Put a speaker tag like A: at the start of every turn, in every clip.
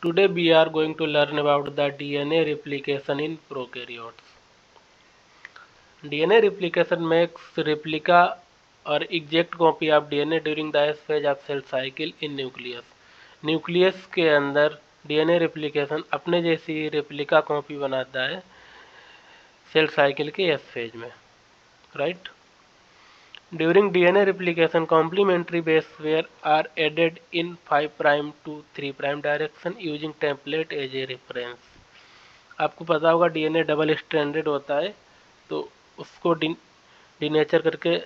A: Today we are going to learn about the DNA replication in prokaryotes. DNA replication makes replica or exact copy of DNA during the S phase of cell cycle in nucleus. Nucleus के अंदर DNA replication अपने जैसी replica copy बनाता है cell cycle के S phase में, right. During DNA replication, complementary base pair are added in 5' to 3' direction using template as a reference. आपको पता होगा डीएनए डबल स्ट्रैंडेड होता है तो उसको डिनेचर करके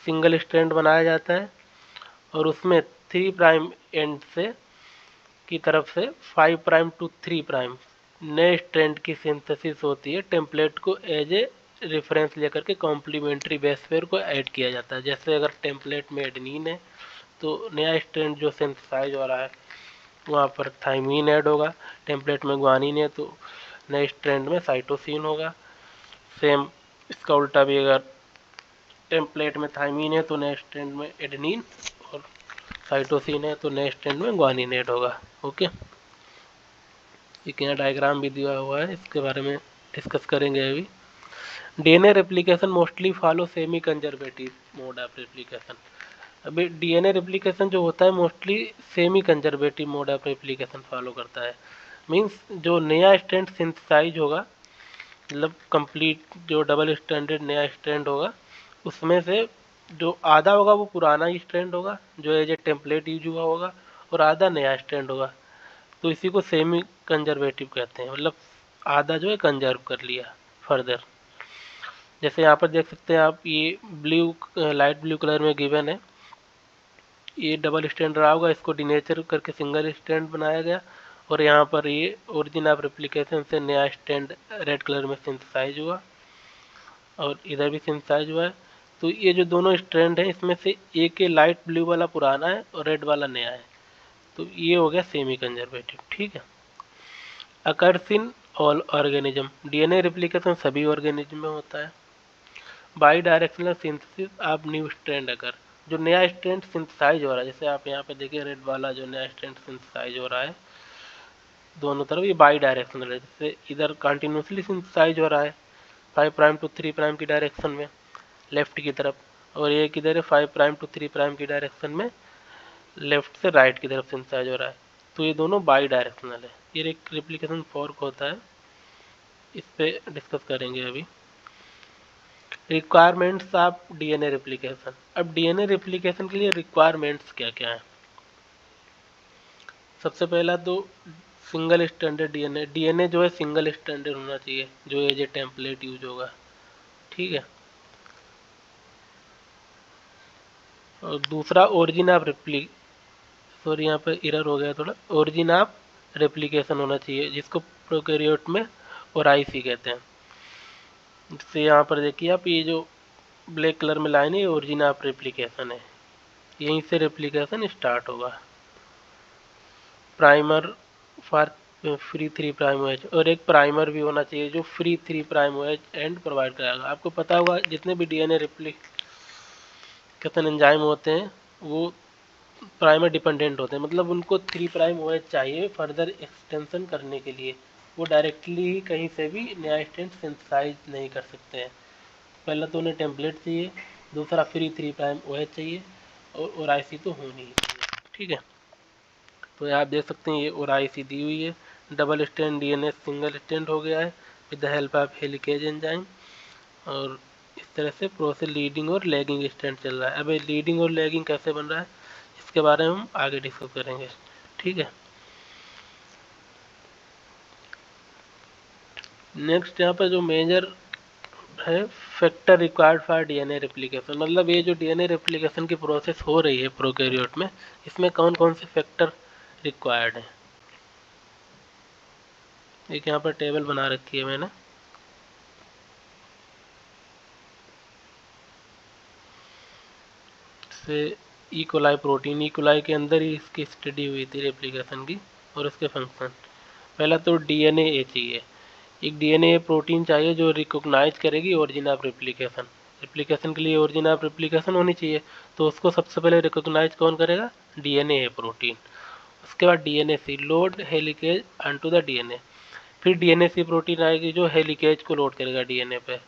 A: सिंगल स्ट्रैंड बनाया जाता है और उसमें 3' एंड से की तरफ से 5' to 3' नए स्ट्रैंड की सिंथेसिस होती है. टेम्पलेट को एज ए रेफरेंस लेकर के कॉम्प्लीमेंट्री बेस पेयर को ऐड किया जाता है. जैसे अगर टेम्पलेट में एडेनिन है तो नया स्ट्रैंड जो सिंथेसाइज हो रहा है वहाँ पर थाइमीन ऐड होगा. टेम्पलेट में ग्वानिन है तो नए स्ट्रैंड में साइटोसिन होगा. सेम इसका उल्टा भी, अगर टेम्पलेट में थाइमीन है तो नए स्ट्रैंड में एडेनिन और साइटोसिन है तो नए स्ट्रैंड में ग्वानिन ऐड होगा. ओके, एक यहाँ डायग्राम भी दिया हुआ है, इसके बारे में डिस्कस करेंगे अभी. DNA replication mostly follow semi conservative mode of replication. अभी डीएनए रेप्लिकेशन जो होता है mostly semi conservative mode of replication follow करता है. मींस जो नया स्ट्रैंड सिंथेसाइज होगा, मतलब कंप्लीट जो डबल स्ट्रैंडेड नया स्ट्रैंड होगा उसमें से जो आधा होगा वो पुराना ही स्ट्रैंड होगा जो एज ए टेम्पलेट यूज हुआ होगा और आधा नया स्ट्रैंड होगा. तो इसी को सेमी कंजर्वेटिव कहते हैं, मतलब आधा जो है कंजर्व कर लिया फर्दर. जैसे यहाँ पर देख सकते हैं आप, ये ब्लू लाइट ब्लू कलर में गिवन है, ये डबल स्टैंड रहा होगा, इसको डिनेचर करके सिंगल स्टैंड बनाया गया और यहाँ पर ये ओरिजिन ऑफ रेप्लिकेशन से नया स्टैंड रेड कलर में सिंथेसाइज हुआ और इधर भी सिंथेसाइज हुआ है. तो ये जो दोनों स्ट्रैंड है इसमें से एक के लाइट ब्लू वाला पुराना है और रेड वाला नया है, तो ये हो गया सेमी कंजर्वेटिव. ठीक है. Occurs in all organism. DNA replication सभी ऑर्गेनिज्म में होता है. By directional synthesis of new strand. अगर जो नया स्ट्रैंड सिंथेसाइज हो रहा है, जैसे आप यहाँ पे देखिए रेड वाला जो नया स्ट्रैंड सिंथेसाइज हो रहा है दोनों तरफ, ये बाई डायरेक्शनल है. जैसे इधर कंटिन्यूसली सिंथेसाइज हो रहा है 5' to 3' की डायरेक्शन में लेफ्ट की तरफ, और ये किधर है 5' to 3' की डायरेक्शन में लेफ्ट से राइट की तरफ सिंथेसाइज हो रहा है. तो ये दोनों बाई डायरेक्शनल है. ये एक रेप्लिकेशन फॉर्क होता है, इस पे डिस्कस करेंगे अभी. Requirements of DNA replication. अब डीएनए रेप्लिकेशन के लिए रिक्वायरमेंट्स क्या क्या है. सबसे पहला तो सिंगल स्टैंडर्ड डीएनए. डीएनए जो है सिंगल स्टैंडर्ड होना चाहिए जो एज ए टेम्पलेट यूज होगा. ठीक है. और दूसरा ओरिजिन ऑफ सॉरी यहाँ पे एरर हो गया थोड़ा. ओरिजिन ऑफ रेप्लिकेशन होना चाहिए, जिसको प्रोकैरियोट में ओराइसी कहते हैं. जैसे यहाँ पर देखिए आप, ये जो ब्लैक कलर में लाइन है ओरिजिन ऑफ रेप्लिकेशन है, यहीं से रेप्लिकेशन स्टार्ट होगा. प्राइमर फॉर फ्री 3' OH, और एक प्राइमर भी होना चाहिए जो फ्री 3' OH एंड प्रोवाइड कराएगा. आपको पता होगा जितने भी डीएनए रेप्लिकेशन एंजाइम होते हैं वो प्राइमर डिपेंडेंट होते हैं, मतलब उनको 3' OH चाहिए फर्दर एक्सटेंशन करने के लिए. वो डायरेक्टली ही कहीं से भी नया स्ट्रैंड सिंथेसाइज नहीं कर सकते हैं. पहला तो उन्हें टेम्पलेट चाहिए, दूसरा फ्री 3' OH चाहिए और ओराइसी तो होनी ही चाहिए. ठीक है. तो आप देख सकते हैं ये ओराइसी दी हुई है. Double stand DNA single stand हो गया है with the help of helicase enzyme, और इस तरह से प्रोसेस लीडिंग और लैगिंग स्टैंड चल रहा है. अब लीडिंग और लैगिंग कैसे बन रहा है इसके बारे में हम आगे डिस्कस करेंगे. ठीक है. नेक्स्ट यहाँ पर जो मेजर है factor required for DNA replication, मतलब ये जो डीएनए रेप्लिकेशन की प्रोसेस हो रही है प्रोकैरियोट में, इसमें कौन कौन से फैक्टर रिक्वायर्ड है. एक यहाँ पर टेबल बना रखी है मैंने. से इकोलाई प्रोटीन, इकोलाई के अंदर ही इसकी स्टडी हुई थी रेप्लिकेशन की और उसके फंक्शन. पहला तो डीएनए ए चाहिए. एक डीएनए प्रोटीन चाहिए जो रिकॉग्नाइज करेगी ओरिजिन ऑफ रेप्लिकेशन. रेप्लिकेशन के लिए ओरिजिन ऑफ रेप्लिकेशन होनी चाहिए, तो उसको सबसे पहले रिकॉग्नाइज कौन करेगा, डीएनए प्रोटीन. उसके बाद DNA C load helicase onto the DNA, फिर डीएनए-सी प्रोटीन आएगी जो हेलिकेज को लोड करेगा डीएनए पे।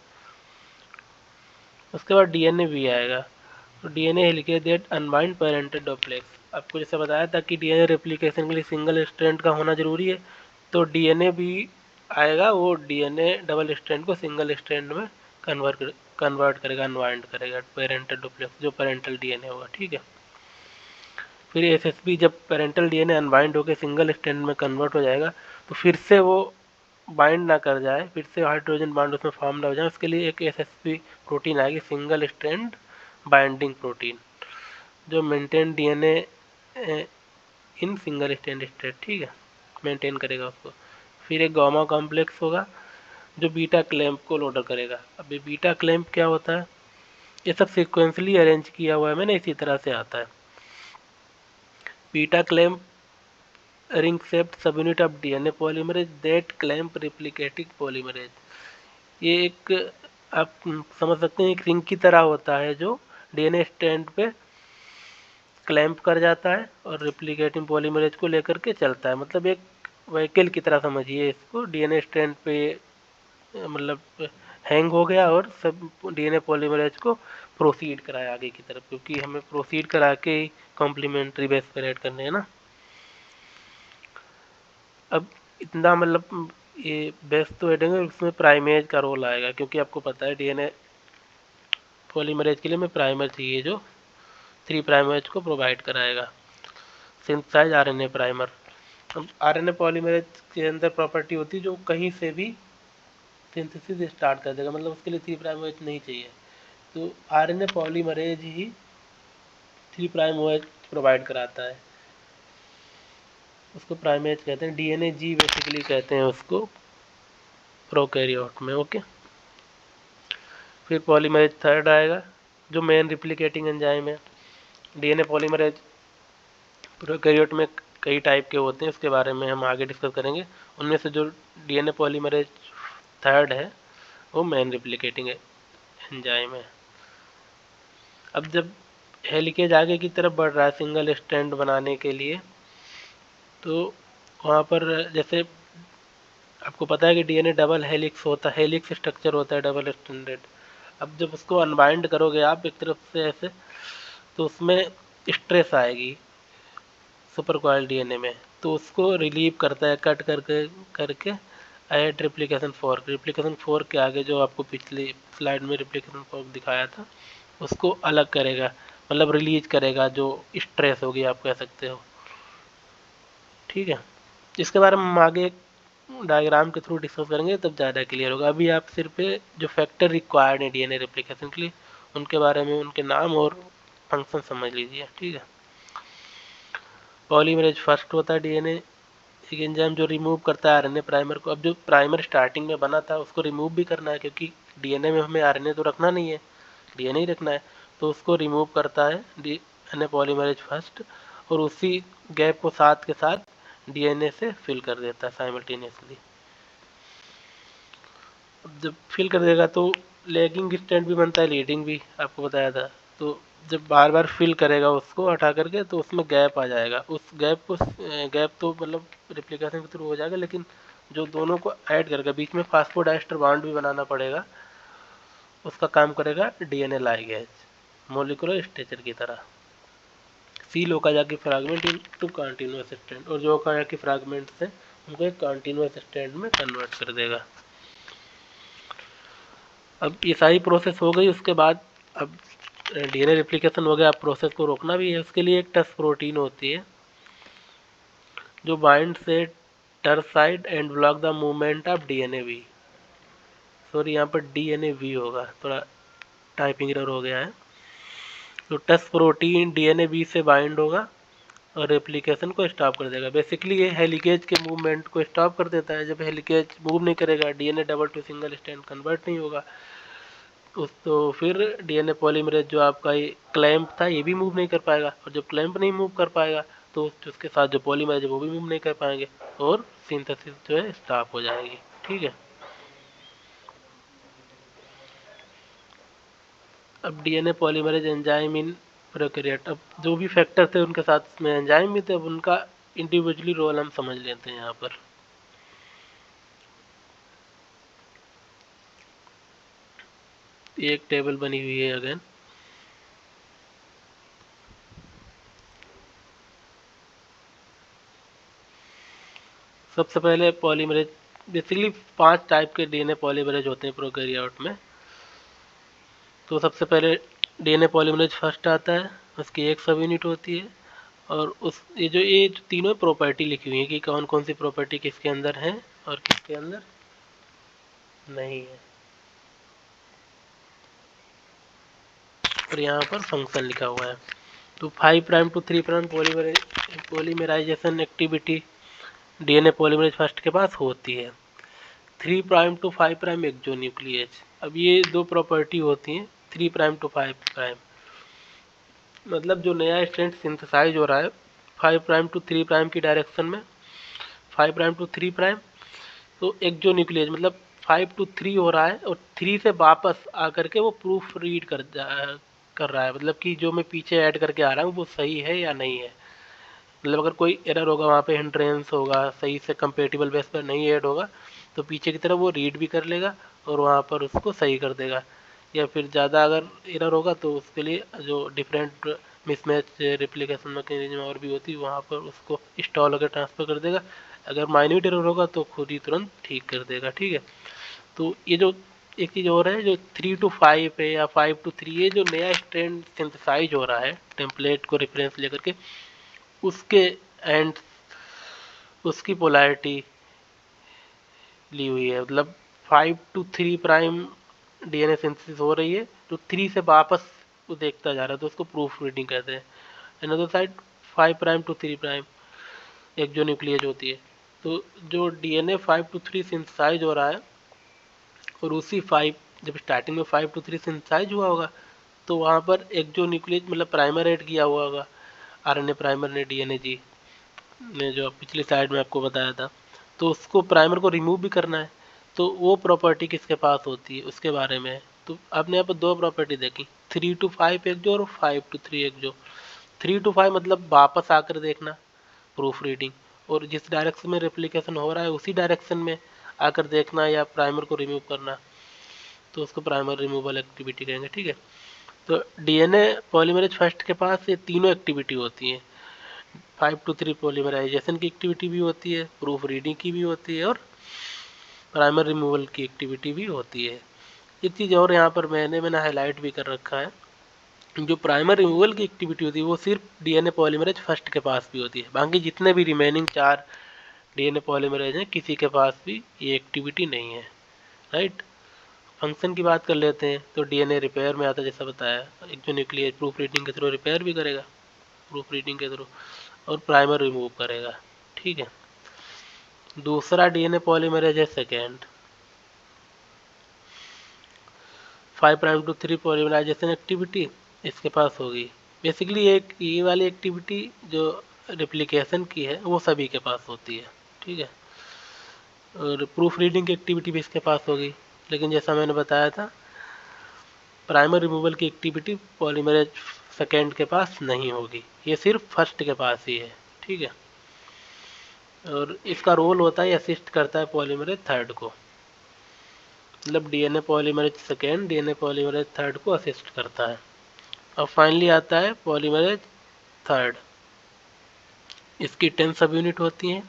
A: उसके बाद डीएनए-वी आएगा, तो DNA helicase that unbind parental duplex. आपको जैसे बताया था कि डीएनए रेप्लिकेशन के लिए सिंगल स्ट्रैंड का होना जरूरी है, तो डीएनए भी आएगा, वो डीएनए डबल स्ट्रैंड को सिंगल स्ट्रैंड में कन्वर्ट करेगा, अनबाइंड करेगा पेरेंटल डुप्लेक्स, जो पेरेंटल डीएनए होगा, ठीक है। फिर एसएसपी जब पेरेंटल डीएनए अनबाइंड होकर सिंगल स्ट्रैंड में कन्वर्ट हो जाएगा, तो फिर से वो बाइंड ना कर जाए, फिर से हाइड्रोजन बॉन्ड उसमें फॉर्म ना हो जाए, उसके लिए एक एसएसपी प्रोटीन आएगी, सिंगल स्ट्रैंड बाइंडिंग प्रोटीन, जो maintain DNA in single strand state, ठीक है, मेंटेन करेगा उसको। फिर एक गामा कॉम्प्लेक्स होगा जो बीटा क्लैंप को लोडर करेगा। अब ये बीटा क्लैंप क्या होता है, ये सब सीक्वेंसली अरेंज किया हुआ है मैंने, इसी तरह से आता है। बीटा क्लैंप रिंग शेप्ड सब unit of DNA polymerase that clamp replicating polymerase. ये एक आप समझ सकते हैं, एक रिंग की तरह होता है जो डीएनए स्ट्रैंड पे क्लैंप कर जाता है और रिप्लिकेटिंग पॉलीमरेज को लेकर के चलता है। मतलब एक व्हीकल की तरह समझिए इसको, डीएनए स्ट्रैंड पे मतलब हैंग हो गया और सब डीएनए पॉलीमरेज को प्रोसीड कराया आगे की तरफ, क्योंकि हमें प्रोसीड करा के कॉम्प्लीमेंट्री बेस पर ऐड करने हैं ना। अब इतना मतलब ये बेस तो ऐडेंगे, उसमें प्राइमेज का रोल आएगा, क्योंकि आपको पता है डीएनए पॉलीमरेज के लिए हमें प्राइमर चाहिए जो 3 प्राइमरेज को प्रोवाइड कराएगा, सिंथेसाइज आरएनए प्राइमर। अब आरएनए पॉलीमरेज के अंदर प्रॉपर्टी होती है जो कहीं से भी सिंथेसिस स्टार्ट कर देगा, मतलब उसके लिए 3 प्राइमरेज नहीं चाहिए, तो आरएनए पॉलीमरेज ही 3 प्राइमरेज प्रोवाइड कराता है, उसको प्राइमेज कहते हैं, डीएनए जी बेसिकली कहते हैं उसको प्रोकैरियोट में, ओके। फिर पॉलीमरेज थर्ड आएगा जो मेन रिप्लिकेटिंग एंजाइम है। डीएनए पॉलीमरेज प्रोकैरियोट में कई टाइप के होते हैं, उसके बारे में हम आगे डिस्कस करेंगे। उनमें से जो डीएनए पॉलीमरेज थर्ड है वो मेन रिप्लिकेटिंग एंजाइम है। अब जब हेलिकेज आगे की तरफ बढ़ रहा है सिंगल स्ट्रैंड बनाने के लिए, तो वहाँ पर जैसे आपको पता है कि डीएनए डबल हेलिक्स होता है, हेलिक्स स्ट्रक्चर होता है डबल स्ट्रैंडेड। अब जब उसको अनबाइंड करोगे आप एक तरफ से ऐसे, तो उसमें स्ट्रेस आएगी सुपर कॉइल डीएनए में, तो उसको रिलीव करता है कट करके करके add replication fork. Replication fork के आगे जो आपको पिछली स्लाइड में रिप्लिकेशन फोर्क दिखाया था, उसको अलग करेगा, मतलब रिलीज करेगा जो स्ट्रेस होगी आप कह सकते हो, ठीक है। इसके बारे में हम आगे डायग्राम के थ्रू डिस्कस करेंगे तब ज़्यादा क्लियर होगा। अभी आप सिर्फ जो फैक्टर रिक्वायर्ड है डीएनए रेप्लिकेशन के लिए, उनके बारे में, उनके नाम और फंक्शन समझ लीजिए, ठीक है। पॉलीमरेज फर्स्ट होता है डीएनए, एक एंजाइम जो रिमूव करता है आरएनए प्राइमर को। अब जो प्राइमर स्टार्टिंग में बना था उसको रिमूव भी करना है, क्योंकि डीएनए में हमें आरएनए तो रखना नहीं है, डीएनए ही रखना है, तो उसको रिमूव करता है डीएनए पॉलीमरेज फर्स्ट, और उसी गैप को साथ के साथ डीएनए से फिल कर देता है साइमल्टेनियसली। जब फिल कर देगा तो लैगिंग स्ट्रैंड भी बनता है, लीडिंग भी, आपको बताया था। तो जब बार बार फिल करेगा उसको हटा करके, तो उसमें गैप आ जाएगा, उस गैप तो मतलब रिप्लिकेशन के थ्रू हो जाएगा, लेकिन जो दोनों को ऐड करेगा बीच में फास्फोडाइस्टर बॉन्ड भी बनाना पड़ेगा, उसका काम करेगा डीएनए लाइगेज, मोलिकुलर स्ट्रक्चर की तरह। सील होकर जाके फ्रैगमेंट इनटू कंटीन्यूअस स्ट्रैंड, और जो होकर जाके फ्रैगमेंट से उनको एक कंटीन्यूअस स्ट्रैंड में कन्वर्ट कर देगा। अब ये सारी प्रोसेस हो गई, उसके बाद अब डीएनए रेप्लिकेशन हो गया, अब प्रोसेस को रोकना भी है, उसके लिए एक टस प्रोटीन होती है जो बाइंड से टर्साइड and block the movement of DNA B. Sorry, यहाँ पर डीएनए वी होगा, थोड़ा टाइपिंग एरर हो गया है। तो टस प्रोटीन डीएनए वी से बाइंड होगा और रेप्लिकेशन को स्टॉप कर देगा। बेसिकली ये हेलिकेज के मूवमेंट को स्टॉप कर देता है। जब हेलिकेज मूव नहीं करेगा, DNA double two single strand convert नहीं होगा, तो फिर डीएनए पॉलीमरेज जो आपका ये क्लैंप था ये भी मूव नहीं कर पाएगा, और जब क्लैंप नहीं मूव कर पाएगा तो उसके साथ जो पॉलीमरेज है वो भी मूव नहीं कर पाएंगे, और सिंथेसिस जो है स्टॉप हो जाएगी, ठीक है। अब DNA polymerase enzyme in prokaryote, अब जो भी फैक्टर थे उनके साथ में एंजाइम भी थे, अब उनका इंडिविजुअली रोल हम समझ लेते हैं यहाँ पर। एक टेबल बनी हुई है अगेन। सबसे पहले पॉलीमरेज, बेसिकली 5 टाइप के डीएनए पॉलीमरेज होते हैं प्रोकैरियोट में। तो सबसे पहले डीएनए पॉलीमरेज फर्स्ट आता है, उसकी एक सब यूनिट होती है, और उस ये तीनों प्रॉपर्टी लिखी हुई है कि कौन कौन सी प्रॉपर्टी किसके अंदर है और किसके अंदर नहीं है। और यहाँ पर फंक्शन लिखा हुआ है। तो 5 prime to 3 prime polymerization activity DNA polymerase first के पास होती है। 3 प्राइम टू 5 प्राइम एक्सोन्यूक्लियेज, अब ये दो प्रॉपर्टी होती हैं 3 प्राइम टू 5 प्राइम, मतलब जो नया स्ट्रैंड सिंथेसाइज हो रहा है 5 प्राइम टू 3 प्राइम की डायरेक्शन में, 5 प्राइम टू 3 प्राइम, तो एक्सोन्यूक्लियेज मतलब 5 टू 3 हो रहा है और 3 से वापस आकर के वो प्रूफ रीड कर रहा है, मतलब कि जो मैं पीछे ऐड करके आ रहा हूँ वो सही है या नहीं है। मतलब अगर कोई एरर होगा वहाँ पे, हिंड्रेंस होगा, सही से कंपेटिबल बेस पर नहीं ऐड होगा, तो पीछे की तरफ वो रीड भी कर लेगा और वहाँ पर उसको सही कर देगा। या फिर ज़्यादा अगर एरर होगा तो उसके लिए जो डिफरेंट मिसमैच रिप्लिकेशन मैकेनिज्म और भी होती है वहाँ पर उसको इंस्टॉल होकर ट्रांसफ़र कर देगा। अगर माइन्यूट एरर होगा तो खुद ही तुरंत ठीक कर देगा। ठीक है, तो ये जो एक चीज़ और है, जो 3 टू 5 है या 5 टू 3, ये जो नया स्ट्रैंड सिंथेसाइज हो रहा है टेम्पलेट को रेफरेंस लेकर के, उसके एंड उसकी पोलैरिटी ली हुई है। मतलब 5 टू 3 प्राइम डीएनए सिंथेसिस हो रही है तो 3 से वापस वो देखता जा रहा है, तो उसको प्रूफ रीडिंग कहते हैं। Another side 5 prime to 3 prime exonuclease होती है। तो जो डीएनए 5 टू 3 सिंथेसाइज हो रहा है और उसी 5, जब स्टार्टिंग में 5 टू 3 सिंथेसाइज हुआ होगा तो वहाँ पर एक्सोन्यूक्लियेज मतलब प्राइमर ऐड किया हुआ होगा, आरएनए प्राइमर ने, डीएनए जी ने, जो पिछली स्लाइड में आपको बताया था। तो उसको प्राइमर को रिमूव भी करना है, तो वो प्रॉपर्टी किसके पास होती है उसके बारे में है। तो आपने यहाँ पर दो प्रॉपर्टी देखी, 3 टू 5 एक्जो और 5 टू 3 एक्जो। 3 टू 5 मतलब वापस आकर देखना, प्रूफ रीडिंग, और जिस डायरेक्शन में रेप्लिकेशन हो रहा है उसी डायरेक्शन में आकर देखना या प्राइमर को रिमूव करना, तो उसको प्राइमर रिमूवल एक्टिविटी कहेंगे। ठीक है, तो डीएनए पॉलीमरेज फर्स्ट के पास ये तीनों एक्टिविटी होती हैं। 5 टू 3 पॉलीमराइजेशन की एक्टिविटी भी होती है, प्रूफ रीडिंग की भी होती है, और प्राइमर रिमूवल की एक्टिविटी भी होती है। एक चीज़ और यहाँ पर मैंने हाईलाइट भी कर रखा है, जो प्राइमर रिमूवल की एक्टिविटी होती है वो सिर्फ डीएनए पॉलीमरेज फर्स्ट के पास भी होती है, बाकी जितने भी रिमेनिंग 4 डीएनए पॉलीमरेज हैं किसी के पास भी ये एक्टिविटी नहीं है। राइट, फंक्शन की बात कर लेते हैं। तो डीएनए रिपेयर में आता है, जैसा बताया, एक्सोन्यूक्लियेज प्रूफ रीडिंग के थ्रू रिपेयर भी करेगा, प्रूफ रीडिंग के थ्रू, और प्राइमर रिमूव करेगा। ठीक है, दूसरा डीएनए पॉलीमरेज है second, 5 prime to 3 polymerization activity इसके पास होगी। बेसिकली एक ये वाली एक्टिविटी जो रिप्लिकेशन की है वो सभी के पास होती है। ठीक है, और प्रूफ रीडिंग की एक्टिविटी भी इसके पास होगी, लेकिन जैसा मैंने बताया था प्राइमर रिमूवल की एक्टिविटी पॉलीमरेज सेकेंड के पास नहीं होगी, ये सिर्फ फर्स्ट के पास ही है। ठीक है, और इसका रोल होता है असिस्ट करता है पॉलीमरेज थर्ड को, मतलब DNA polymerase second DNA polymerase third को असिस्ट करता है। अब फाइनली आता है पॉलीमरेज थर्ड, इसकी 10 सब यूनिट होती हैं,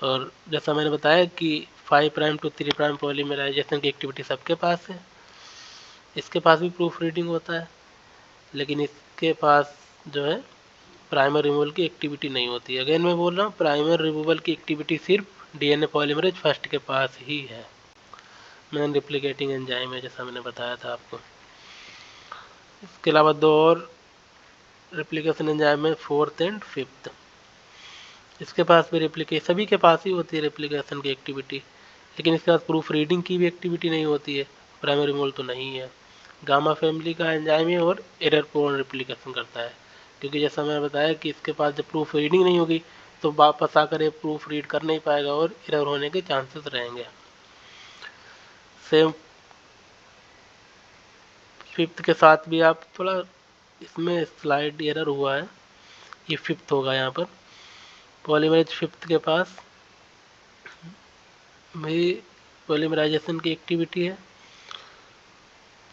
A: और जैसा मैंने बताया कि 5 प्राइम टू 3 प्राइम पॉलीमराइजेशन की एक्टिविटी सबके पास है, इसके पास भी प्रूफ रीडिंग होता है, लेकिन इसके पास जो है प्राइमर रिमूवल की एक्टिविटी नहीं होती। अगेन मैं बोल रहा हूँ, प्राइमर रिमूवल की एक्टिविटी सिर्फ डीएनए पॉलीमरेज फर्स्ट के पास ही है। नॉन रिप्लिकेटिंग एंजाइम है, जैसा मैंने बताया था आपको। इसके अलावा दो और रेप्लिकेशन एंजाइम है, फोर्थ एंड फिफ्थ, इसके पास भी रेप्लिकेशन, सभी के पास ही होती है रेप्लिकेशन की एक्टिविटी, लेकिन इसके पास प्रूफ रीडिंग की भी एक्टिविटी नहीं होती है, प्राइमरी रिमूवल तो नहीं है। गामा फैमिली का एंजाइम है और एरर प्रोन रेप्लिकेशन करता है, क्योंकि जैसा मैंने बताया कि इसके पास जब प्रूफ रीडिंग नहीं होगी तो वापस आकर ये प्रूफ रीड कर नहीं पाएगा और एरर होने के चांसेस रहेंगे। सेम फिफ्थ के साथ भी आप थोड़ा, इसमें स्लाइड एरर हुआ है, ये फिफ्थ होगा यहाँ पर, पॉलीमरेज फिफ्थ के पास भी पॉलीमराइजेशन की एक्टिविटी है,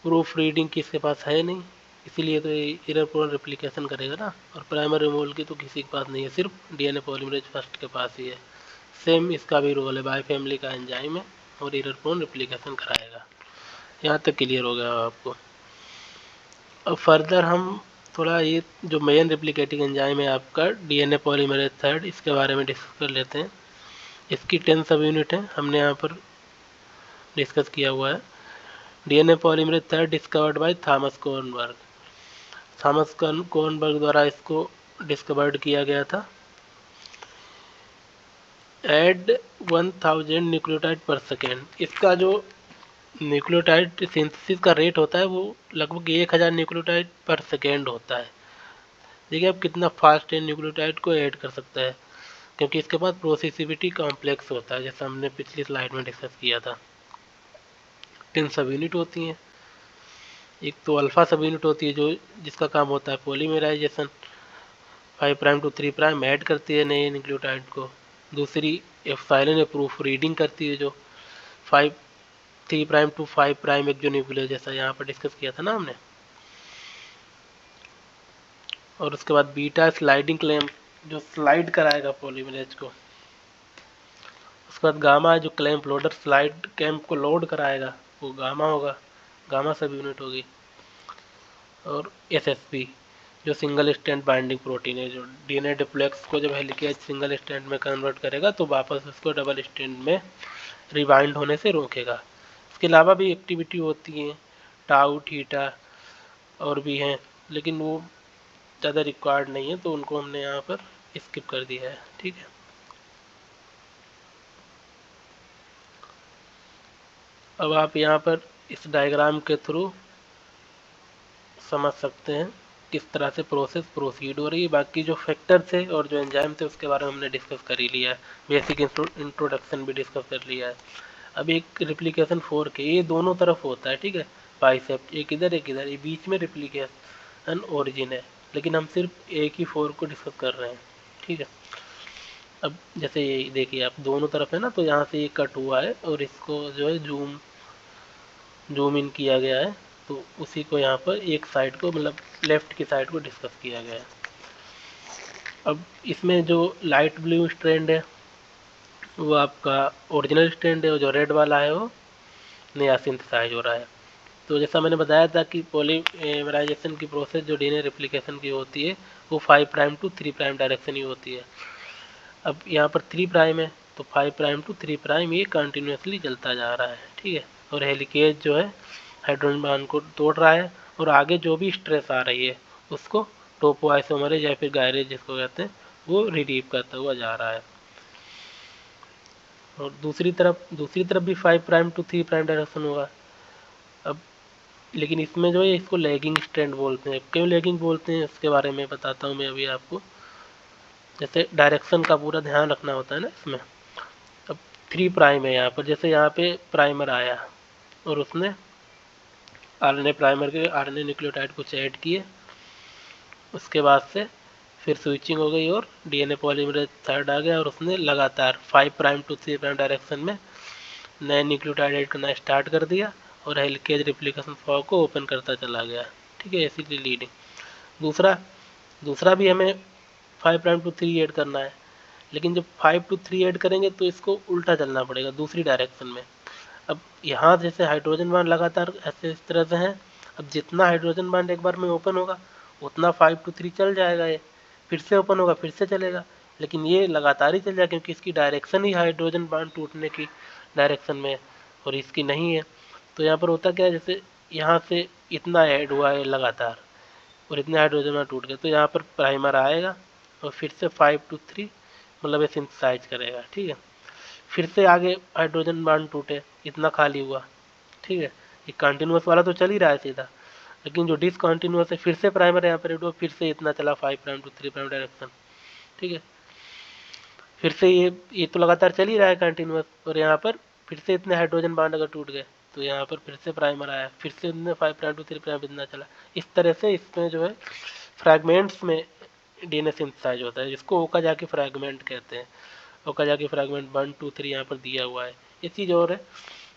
A: प्रूफ रीडिंग की इसके पास है नहीं, इसीलिए तो ये एरर प्रोन रेप्लिकेशन करेगा ना। और प्राइमर रिमूवल की तो किसी के पास नहीं है, सिर्फ डीएनए पॉलीमरेज फर्स्ट के पास ही है। सेम इसका भी रोल है, बाय फैमिली का एंजाइम है और एरर प्रोन रेप्लिकेशन कराएगा। यहाँ तक क्लियर हो गया आपको। अब फर्दर हम थोड़ा ये जो मेन रेप्लिकेटिंग एंजाइम है आपका डीएनए पॉलीमरेज थर्ड, इसके बारे में डिस्कस कर लेते हैं। इसकी 10 सब यूनिट है, हमने यहाँ पर डिस्कस किया हुआ है। DNA polymerase third discovered by Thomas Kornberg. Thomas Kornberg द्वारा इसको डिस्कवर्ड किया गया था। एड 1000 न्यूक्लियोटाइड पर सेकेंड, इसका जो न्यूक्लियोटाइड सिंथेसिस का रेट होता है वो लगभग 1000 न्यूक्लियोटाइड पर सेकेंड होता है। देखिए अब कितना फास्ट है न्यूक्लियोटाइड को ऐड कर सकता है, क्योंकि इसके पास प्रोसेसिविटी कॉम्प्लेक्स होता है, जैसा हमने पिछली स्लाइड में डिस्कस किया था। 10 सब यूनिट होती हैं। एक तो अल्फा सब यूनिट होती है जो जिसका काम होता है polymerization, 5 prime to 3 prime add करती है नए न्यूक्लियोटाइड को। दूसरी एप्सिलॉन या प्रूफ रीडिंग करती है, जो 3 प्राइम टू 5 प्राइम एक जो न्यूक्लियर जैसा यहाँ पर डिस्कस किया था ना हमने। और उसके बाद बीटा स्लाइडिंग क्लैंप जो स्लाइड कराएगा पॉलीमरेज को। उसके बाद गामा जो क्लैंप लोडर स्लाइड कैंप को लोड कराएगा, वो गामा होगा, गामा सब यूनिट होगी। और एसएसपी जो सिंगल स्ट्रैंड बाइंडिंग प्रोटीन है, जो डीएनए डिप्लेक्स को जब हेलिकेज सिंगल स्ट्रैंड में कन्वर्ट करेगा तो वापस उसको डबल स्ट्रैंड में रिबाइंड होने से रोकेगा। इसके अलावा भी एक्टिविटी होती है, टाउ थीटा और भी हैं, लेकिन वो ज़्यादा रिक्वायर्ड नहीं है, तो उनको हमने यहाँ पर स्किप कर दिया है। ठीक है, अब आप यहाँ पर इस डायग्राम के थ्रू समझ सकते हैं किस तरह से प्रोसेस प्रोसीड हो रही है। बाकी जो फैक्टर थे और जो एंजाइम थे उसके बारे में हमने डिस्कस कर ही लिया है, बेसिक इंट्रोडक्शन भी डिस्कस कर लिया है। अब एक रिप्लिकेशन 4 के ये दोनों तरफ होता है, ठीक है, बाइसेप्ट एक इधर एक इधर, ये बीच में रिप्लिकेशन ओरिजिन है, लेकिन हम सिर्फ एक ही 4 को डिस्कस कर रहे हैं। ठीक है, अब जैसे ये देखिए आप दोनों तरफ है ना, तो यहाँ से ये कट हुआ है और इसको जो है जूम इन किया गया है, तो उसी को यहाँ पर एक साइड को मतलब लेफ्ट की साइड को डिस्कस किया गया है। अब इसमें जो लाइट ब्लू स्ट्रैंड है वो आपका ओरिजिनल स्ट्रैंड है, और जो रेड वाला है वो नया सिंथेसाइज हो रहा है। तो जैसा मैंने बताया था कि पॉलीमराइजेशन की प्रोसेस जो डीएनए रेप्लिकेशन की होती है वो 5 प्राइम टू 3 प्राइम डायरेक्शन ही होती है। अब यहाँ पर 3 प्राइम है तो 5 प्राइम टू 3 प्राइम ये कंटिन्यूसली चलता जा रहा है। ठीक है, और हेलिकेज जो है हाइड्रोजन बॉन्ड को तोड़ रहा है, और आगे जो भी स्ट्रेस आ रही है उसको टोपोआइसोमरेज या फिर गायरेज जिसको कहते हैं वो रिलीव करता हुआ जा रहा है। और दूसरी तरफ भी 5 प्राइम टू 3 प्राइम डायरेक्शन होगा। अब लेकिन इसमें जो है इसको लैगिंग स्ट्रैंड बोलते हैं। क्यों लैगिंग बोलते हैं उसके बारे में बताता हूँ मैं अभी आपको। जैसे डायरेक्शन का पूरा ध्यान रखना होता है ना इसमें। अब 3 प्राइम है यहाँ पर, जैसे यहाँ पे प्राइमर आया और उसने आरएनए प्राइमर के आरएनए न्यूक्लियोटाइड कुछ ऐड किए, उसके बाद से फिर स्विचिंग हो गई और डीएनए पॉलीमरेज थर्ड आ गया और उसने लगातार 5 प्राइम टू 3 प्राइम डायरेक्शन में नए न्यूक्लियोटाइड ऐड करना स्टार्ट कर दिया और हेलिकेज रिप्लिकेशन फॉर्क को ओपन करता चला गया। ठीक है, ऐसी लीडिंग। दूसरा भी हमें 5 प्राइम टू 3 ऐड करना है, लेकिन जब 5 टू 3 ऐड करेंगे तो इसको उल्टा चलना पड़ेगा दूसरी डायरेक्शन में। अब यहाँ जैसे हाइड्रोजन बांड लगातार ऐसे इस तरह से हैं, अब जितना हाइड्रोजन बांड एक बार में ओपन होगा उतना 5 टू 3 चल जाएगा, ये फिर से ओपन होगा फिर से चलेगा, लेकिन ये लगातार ही चल जाएगा क्योंकि इसकी डायरेक्शन ही हाइड्रोजन बांड टूटने की डायरेक्शन में और इसकी नहीं है। तो यहाँ पर होता क्या है, जैसे यहाँ से इतना ऐड हुआ है लगातार और इतने हाइड्रोजन बांड टूट गए, तो यहाँ पर प्राइमर आएगा और फिर से 5 टू 3 मतलब ये सिंथेसाइज करेगा। ठीक है, फिर से आगे हाइड्रोजन बांड टूटे, इतना खाली हुआ। ठीक है, ये कंटिन्यूस वाला तो चल ही रहा है सीधा, लेकिन जो डिसकंटिन्यूस है फिर से प्राइमर यहाँ पर फिर से इतना चला 5 प्राइम टू 3 प्राइम डायरेक्शन। ठीक है, फिर से ये तो लगातार चल ही रहा है कंटिन्यूस, और यहाँ पर फिर से इतने हाइड्रोजन बांड अगर टूट गए तो यहाँ पर फिर से प्राइमर आया, फिर से 5 प्राइम टू 3 प्राइम इतना चला। इस तरह से इसमें जो है फ्रैगमेंट्स में डीएनए सिंथेसाइज होता है, जिसको ओकाजाकी फ्रैगमेंट कहते हैं। ओकाजाकी फ्रैगमेंट 1 2 3 यहाँ पर दिया हुआ है। ये चीज़ और है,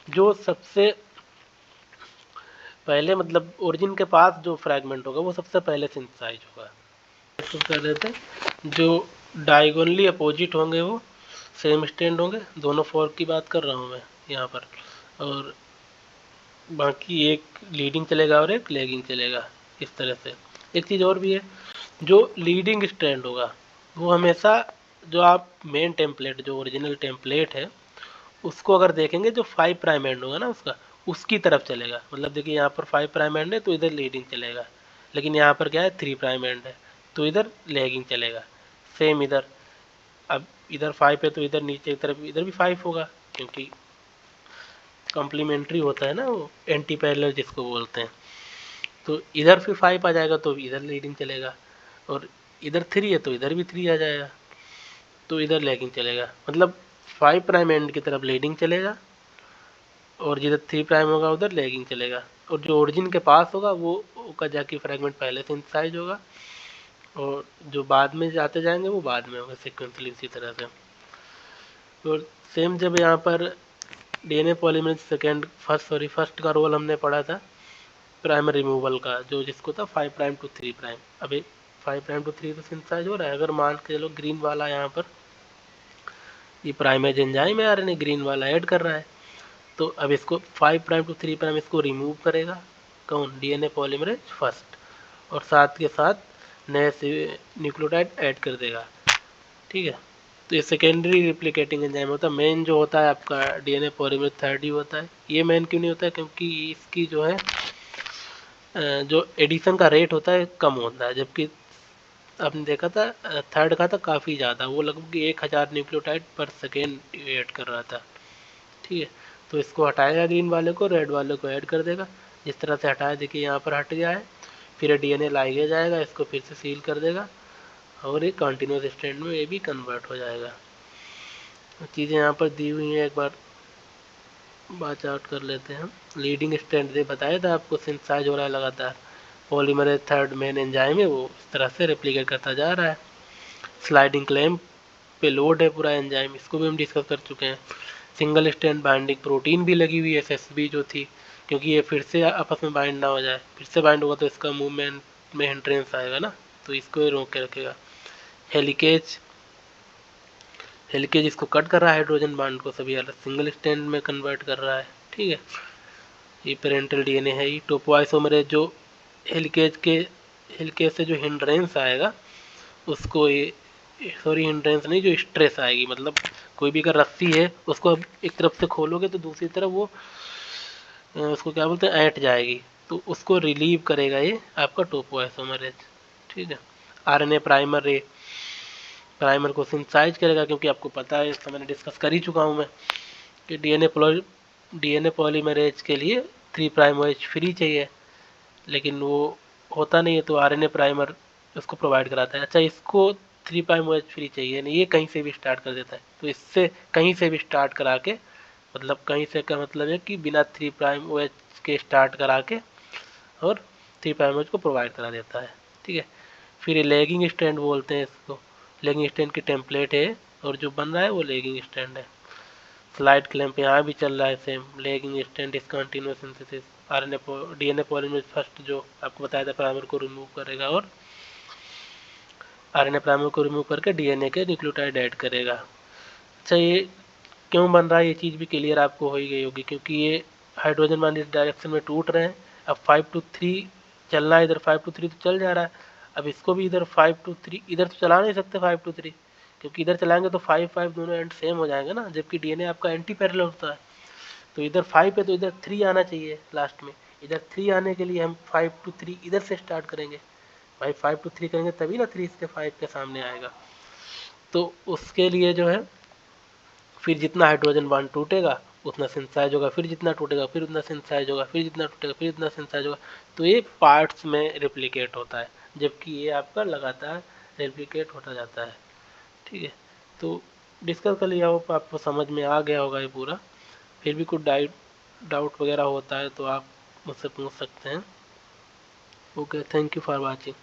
A: जो सबसे पहले मतलब ओरिजिन के पास जो फ्रैगमेंट होगा वो सबसे पहले सिंथेसाइज होगा। तो कर देते हैं, जो डायगोनली अपोजिट होंगे वो सेम स्टैंड होंगे। दोनों फोर्क की बात कर रहा हूँ मैं यहाँ पर, और बाकी एक लीडिंग चलेगा और एक लैगिंग चलेगा, इस तरह से। एक चीज़ और भी है, जो लीडिंग स्ट्रैंड होगा वो हमेशा, जो आप मेन टेम्पलेट जो ओरिजिनल टेम्पलेट है उसको अगर देखेंगे, जो 5 प्राइम एंड होगा ना उसका, उसकी तरफ चलेगा। मतलब देखिए यहाँ पर 5 प्राइम एंड है तो इधर लीडिंग चलेगा, लेकिन यहाँ पर क्या है 3 प्राइम एंड है तो इधर लैगिंग चलेगा। सेम इधर, अब इधर 5 है तो इधर नीचे की तरफ इधर भी 5 होगा, क्योंकि कॉम्प्लीमेंट्री होता है ना वो, एंटी पैरेलल जिसको बोलते हैं। तो इधर फिर 5 आ जाएगा तो इधर लीडिंग चलेगा, और इधर 3 है तो इधर भी 3 आ जाएगा तो इधर लैगिंग चलेगा। मतलब 5 प्राइम एंड की तरफ लीडिंग चलेगा, और जिधर 3 प्राइम होगा उधर लैगिंग चलेगा। और जो ओरिजिन के पास होगा वो ओकाजाकी फ्रैगमेंट पहले सिंथेसाइज होगा, और जो बाद में जाते जाएंगे वो बाद में होगा सिक्वेंसली इसी तरह से। और सेम जब यहाँ पर डीएनए पॉलीमरेज फर्स्ट का रोल हमने पढ़ा था प्राइमर रिमूवल का, जो जिसको था 5 प्राइम टू 3 प्राइम। अभी 5 प्राइम टू 3 तो सिंथेसाइज हो रहा है। अगर मान के चलो ग्रीन वाला यहाँ पर ये प्राइमेज एंजाइम है, आरएनए ग्रीन वाला ऐड कर रहा है, तो अब इसको 5 प्राइम टू 3 प्राइम इसको रिमूव करेगा कौन, डीएनए पॉलीमरेज फर्स्ट, और साथ के साथ नए से न्यूक्लियोटाइड ऐड कर देगा। ठीक है, तो ये सेकेंडरी रिप्लिकेटिंग एंजाइम होता है। मेन जो होता है आपका डीएनए पॉलीमरेज थर्ड ही होता है। ये मेन क्यों नहीं होता है, क्योंकि इसकी जो है जो एडिशन का रेट होता है कम होता है, जबकि आपने देखा था थर्ड का था काफ़ी ज़्यादा, वो लगभग 1000 न्यूक्लियोटाइड पर सेकेंड ऐड कर रहा था। ठीक है, तो इसको हटाएगा ग्रीन वाले को, रेड वाले को ऐड कर देगा। जिस तरह से हटाया देखिए यहाँ पर हट गया है, फिर डीएनए लाइगेज आएगा, इसको फिर से सील कर देगा, और ये कंटिन्यूस स्ट्रैंड में ये भी कन्वर्ट हो जाएगा। चीज़ें यहाँ पर दी हुई हैं, एक बार बात आउट कर लेते हैं हम। लीडिंग स्ट्रैंड दे बताया था आपको, सिंथेसाइज हो रहा है लगातार, पॉलीमरेज थर्ड मेन एंजाइम है वो इस तरह से रेप्लिकेट करता जा रहा है। स्लाइडिंग क्लैंप पे लोड है पूरा एंजाइम, इसको भी हम डिस्कस कर चुके हैं। सिंगल स्ट्रैंड बाइंडिंग प्रोटीन भी लगी हुई है एसएसबी जो थी, क्योंकि ये फिर से आपस में बाइंड ना हो जाए, फिर से बाइंड होगा तो इसका मूवमेंट में हिंड्रेंस आएगा ना, तो इसको ही रोक के रखेगा। हेलिकेज, हेलिकेज इसको कट कर रहा है, हाइड्रोजन बांड को सभी अलग सिंगल स्ट्रैंड में कन्वर्ट कर रहा है। ठीक है, ये पेरेंटल डीएनए है। ये टोपोआइसोमरेज जो हेलिकेज से जो हिंड्रेंस आएगा उसको ये, सॉरी हिंड्रेंस नहीं, जो स्ट्रेस आएगी, मतलब कोई भी अगर रस्सी है उसको एक तरफ से खोलोगे तो दूसरी तरफ वो उसको क्या बोलते हैं ऐंठ जाएगी, तो उसको रिलीव करेगा ये आपका टोपोआइसोमरेज। ठीक है, आरएनए प्राइमर रे प्राइमर को सिंथेसाइज करेगा, क्योंकि आपको पता है, इसका मैंने डिस्कस कर ही चुका हूँ मैं कि डीएनए पॉलीमरेज के लिए 3 प्राइम OH फ्री चाहिए, लेकिन वो होता नहीं है, तो आरएनए प्राइमर उसको प्रोवाइड कराता है। अच्छा, इसको 3 प्राइम OH फ्री चाहिए नहीं, ये कहीं से भी स्टार्ट कर देता है, तो इससे कहीं से भी स्टार्ट करा के, मतलब कहीं से का मतलब है कि बिना 3 प्राइम OH के स्टार्ट करा के और 3 प्राइम OH को प्रोवाइड करा देता है। ठीक है, फिर ये लेगिंग स्टैंड बोलते हैं इसको, लेगिंग स्टैंड की टेम्पलेट है, और जो बन रहा है वो लेगिंग स्टैंड है। स्लाइड क्लैंप यहाँ भी चल रहा है same, lagging strand discontinuous synthesis, RNA DNA polymerase first जो आपको बताया था प्राइमर को रिमूव करेगा, और आरएनए प्राइमर को रिमूव करके डीएनए के न्यूक्लियोटाइड ऐड करेगा। अच्छा, ये क्यों बन रहा है ये चीज़ भी क्लियर आपको हो ही गई होगी, क्योंकि ये हाइड्रोजन बांड इस डायरेक्शन में टूट रहे हैं। अब 5 to 3 चल रहा है, इधर 5 to 3 तो चल जा रहा है, अब इसको भी इधर 5 to 3 इधर तो चला नहीं सकते 5 to 3, क्योंकि इधर चलाएंगे तो 5 दोनों एंड सेम हो जाएंगे ना, जबकि डीएनए आपका एंटी पैरेलल होता है। तो इधर 5 है तो इधर 3 आना चाहिए लास्ट में, इधर 3 आने के लिए हम 5 to 3 इधर से स्टार्ट करेंगे। भाई 5 to 3 करेंगे तभी ना 3 इसके 5 के सामने आएगा। तो उसके लिए जो है, फिर जितना हाइड्रोजन बांड टूटेगा उतना सिंथेसाइज होगा, फिर जितना टूटेगा फिर उतना सिंथेसाइज होगा, फिर जितना टूटेगा फिर उतना सिंथेसाइज होगा, तो ये पार्ट्स में रिप्लिकेट होता है, जबकि ये आपका लगातार रिप्लिकेट होता जाता है। ठीक है, तो डिस्कस कर लिया हो, आपको समझ में आ गया होगा ये पूरा। फिर भी कुछ डाउट वगैरह होता है तो आप मुझसे पूछ सकते हैं। Okay, thank you for watching.